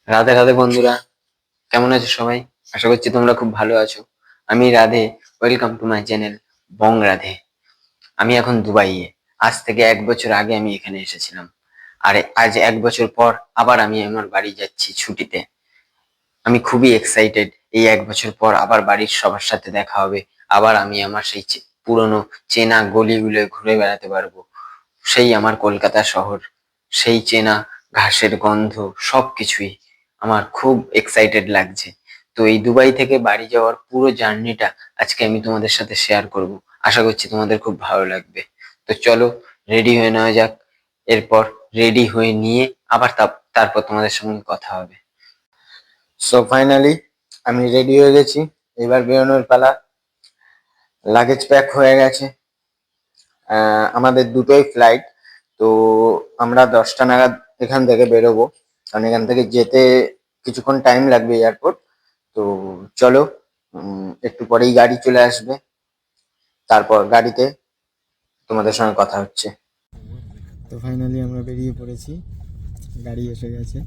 রাধে রাধে বন্ধুরা, কেমন আছো সবাই? আশা করছি তোমরা খুব ভালো আছো। আমি Radhe. Welcome to my channel Bong Radhe. আমি এখন দুবাইয়ে। আজ থেকে 1 বছর আগে আমি এখানে এসেছিলাম। আর আজ 1 বছর পর আবার আমি আমার বাড়ি যাচ্ছি ছুটিতে। আমি খুবই এক্সাইটেড। এই 1 বছর পর আবার বাড়ির সবার সাথে দেখা হবে। আবার আমি আমার সেই পুরনো চেনা গলিগুলো ঘুরে বেড়াতে পারবো। সেই আমার কলকাতা শহর, সেই চেনা ঘাসের গন্ধ, সবকিছুই আমার খুব এক্সাইটেড লাগছে। তো এই দুবাই থেকে বাড়ি যাওয়ার পুরো জার্নিটা আজকে আমি তোমাদের সাথে শেয়ার করব। আশা করছি তোমাদের খুব ভালো লাগবে। তো চলো, রেডি হয়ে নেওয়া যাক। এরপর রেডি হয়ে নিয়ে আবার তারপর তোমাদের সঙ্গে কথা হবে। সো ফাইনালি আমি রেডি হয়ে গেছি। এবার বেরোনোর পালা। লাগেজ প্যাক হয়ে গেছে। আমাদের দুটোই ফ্লাইট। তো আমরা 10টা নাগাদ এখান থেকে বেরোবো, কারণ এখান থেকে যেতে কিছুক্ষণ টাইম লাগবে এয়ারপোর্ট। তো চলো, একটু পরেই গাড়ি চলে আসবে। তারপর গাড়িতে তোমাদের সঙ্গে কথা হচ্ছে। তো ফাইনালি আমরা বেরিয়ে পড়েছি, গাড়ি এসে গেছে।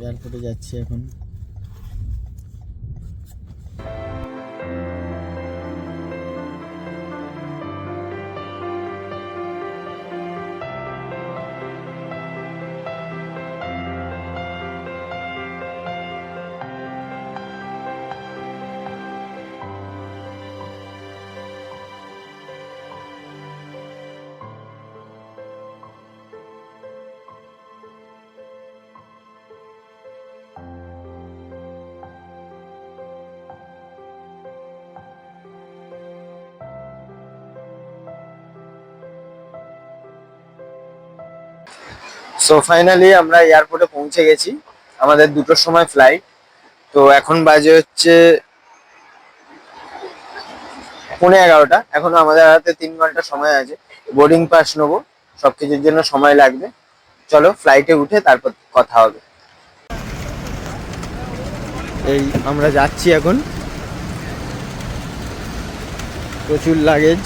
এয়ারপোর্টে যাচ্ছি এখন। সো ফাইনালি আমরা এয়ারপোর্টে পৌঁছে গেছি। আমাদের 2টোর সময় ফ্লাইট। তো এখন বাজে হচ্ছে 11:15। এখনো আমাদের হাতে 3 ঘন্টা সময় আছে। বোর্ডিং পাস নেবো, সবকিছুর জন্য সময় লাগবে। চলো ফ্লাইটে উঠে তারপর কথা হবে। এই আমরা যাচ্ছি এখন। প্রচুর লাগেজ।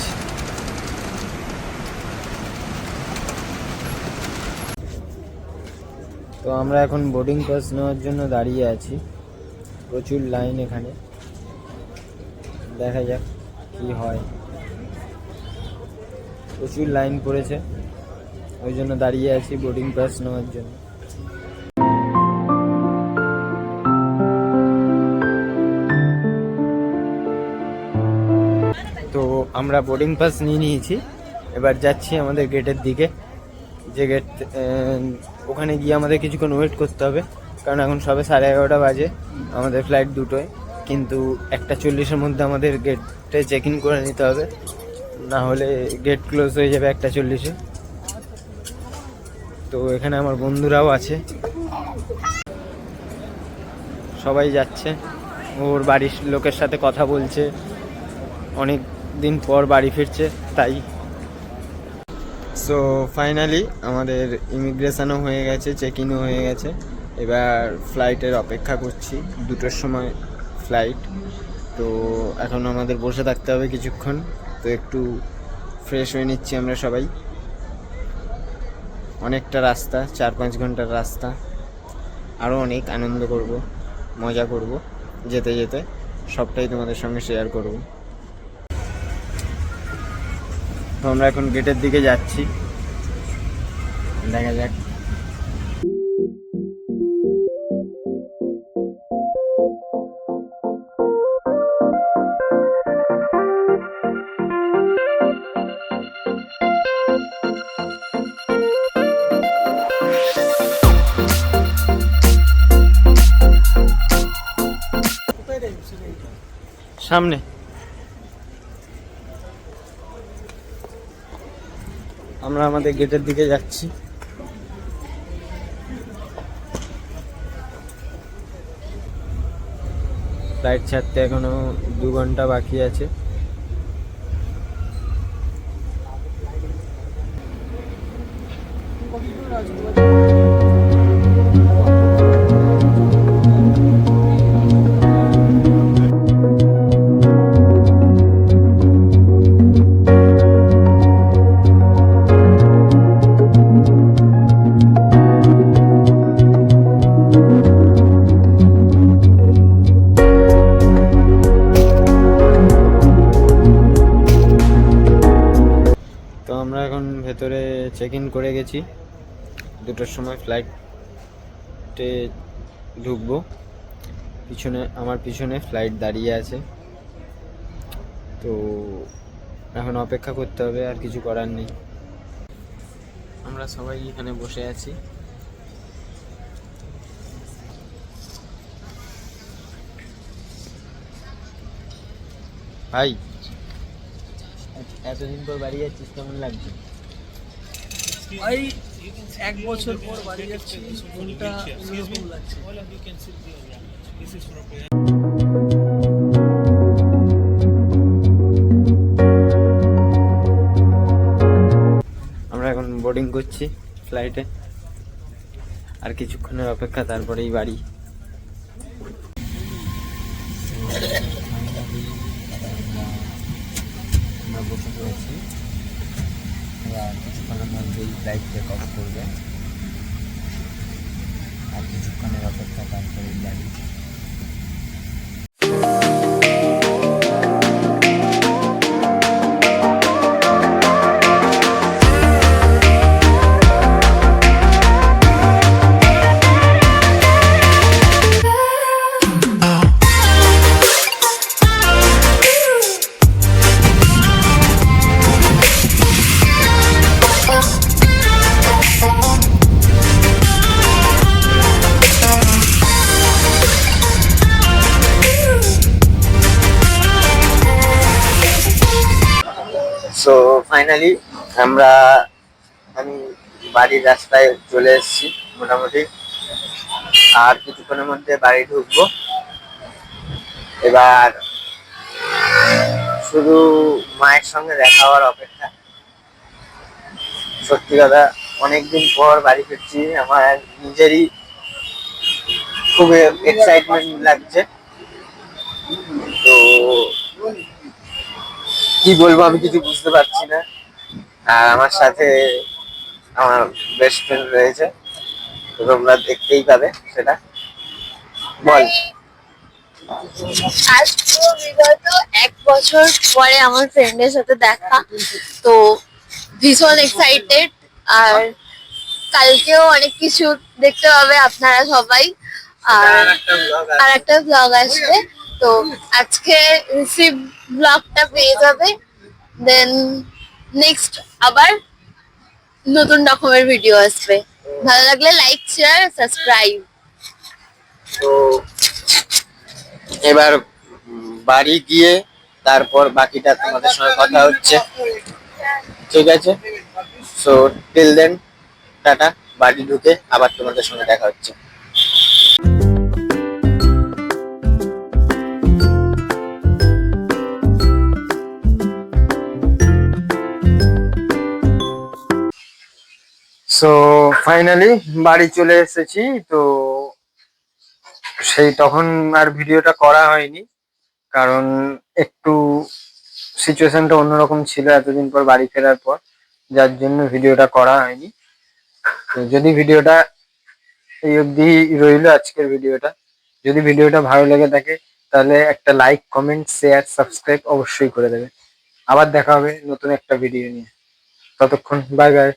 তো আমরা এখন বোর্ডিং পাস নেওয়ার জন্য দাঁড়িয়ে আছি। প্রচুর লাইন এখানে, দেখা যাক কি হয়। প্রচুর লাইন পড়েছে, ওই জন্য দাঁড়িয়ে আছি বোর্ডিং পাস নেওয়ার জন্য। তো আমরা বোর্ডিং পাস নিয়ে নিয়েছি। এবার যাচ্ছি আমাদের গেটের দিকে। যে গেট, ওখানে গিয়ে আমাদের কিছুক্ষণ ওয়েট করতে হবে, কারণ এখন সবে 11:30 বাজে। আমাদের ফ্লাইট 2টোয়, কিন্তু 1:40-এর মধ্যে আমাদের গেটে চেক ইন করে নিতে হবে, না হলে গেট ক্লোজ হয়ে যাবে 1:40-এ। তো এখানে আমার বন্ধুরাও আছে, সবাই যাচ্ছে। ওর বাড়ির লোকের সাথে কথা বলছে, অনেক দিন পর বাড়ি ফিরছে তাই। সো ফাইনালি আমাদের ইমিগ্রেশনও হয়ে গেছে, চেক ইনও হয়ে গেছে। এবার ফ্লাইটের অপেক্ষা করছি, 2টোর সময় ফ্লাইট। তো এখন আমাদের বসে থাকতে হবে কিছুক্ষণ। তো একটু ফ্রেশ হয়ে নিচ্ছি আমরা সবাই। অনেকটা রাস্তা, 4-5 ঘন্টার রাস্তা। আরও অনেক আনন্দ করব, মজা করব যেতে যেতে। সবটাই তোমাদের সঙ্গে শেয়ার করব। তো আমরা এখন গেটের দিকে যাচ্ছি, দেখা যাক। সামনে আমরা আমাদের গেটের দিকে যাচ্ছি। ফ্লাইট ছাড়তে এখনো 2 ঘন্টা বাকি আছে। চেক ইন করে গেছি, 2টোর সময় ফ্লাইটে ঢুকবো। আমার পিছনে ফ্লাইট দাঁড়িয়ে আছে, তো এখন অপেক্ষা করতে হবে, আর কিছু করার নেই। আমরা সবাই এখানে বসে আছি। ভাই, এতদিন পর বাড়ি যাচ্ছিস, কেমন লাগছে? ভাই 1 বছর পর বাড়ি যাচ্ছি, মনটা অন্যরকম লাগছে। আমরা এখন বোর্ডিং করছি ফ্লাইটে, আর কিছুক্ষণের অপেক্ষা, তারপরেই বাড়ি। আমরা বসে পড়েছি, এবার কিছুক্ষণের মধ্যেই ফ্লাইট টেক অফ করবে, আর কিছুক্ষণের অপেক্ষা, তারপরেই বাড়ি। সো ফাইনালি আমি বাড়ির রাস্তায় চলে এসেছি মোটামুটি, আর কিছুক্ষণের মধ্যে বাড়ি ঢুকবো। এবার শুধু মায়ের সঙ্গে দেখা হওয়ার অপেক্ষা। সত্যি কথা, অনেকদিন পর বাড়ি ফিরছি, আমার নিজেরই খুব এক্সাইটমেন্ট লাগছে। তো কি বলবো আমি কিছু বুঝতে পারছি না। আর আমার সাথে আমার বেস্ট ফ্রেন্ড রয়েছে, তো তোমরা দেখতেই পাবে সেটা। বল। আজকে বিগত 1 বছর পরে আমার ফ্রেন্ডের সাথে দেখা, তো ভীষণ এক্সাইটেড। আর কালকেও অনেক কিছু দেখতে পাবে আপনারা সবাই, আর একটা ব্লগ আসবে। তো আজকে রিসিভ ব্লগটা পেয়ে যাবে, দেন নেক্সট আবার নতুন রকমের ভিডিও আসবে। ভালো লাগলে লাইক, শেয়ার, সাবস্ক্রাইব। তো এবার বাড়ি গিয়ে তারপর বাকিটা তোমাদের সঙ্গে কথা হচ্ছে, ঠিক আছে? So till then, tata. বাড়ি ঢুকে আবার তোমাদের সঙ্গে দেখা হচ্ছে। সো ফাইনালি বাড়ি চলে এসেছি। তো সেই তখন আর ভিডিওটা করা হয়নি, কারণ একটু সিচুয়েশনটা অন্যরকম ছিল এতদিন পর বাড়ি ফেরার পর, যার জন্য ভিডিওটা করা হয়নি। তো যদি ভিডিওটা এই অবধি রইলো আজকের ভিডিওটা, যদি ভিডিওটা ভালো লেগে থাকে তাহলে একটা লাইক, কমেন্ট, শেয়ার, সাবস্ক্রাইব অবশ্যই করে দেবে। আবার দেখা হবে নতুন একটা ভিডিও নিয়ে। ততক্ষণ বাই বাই।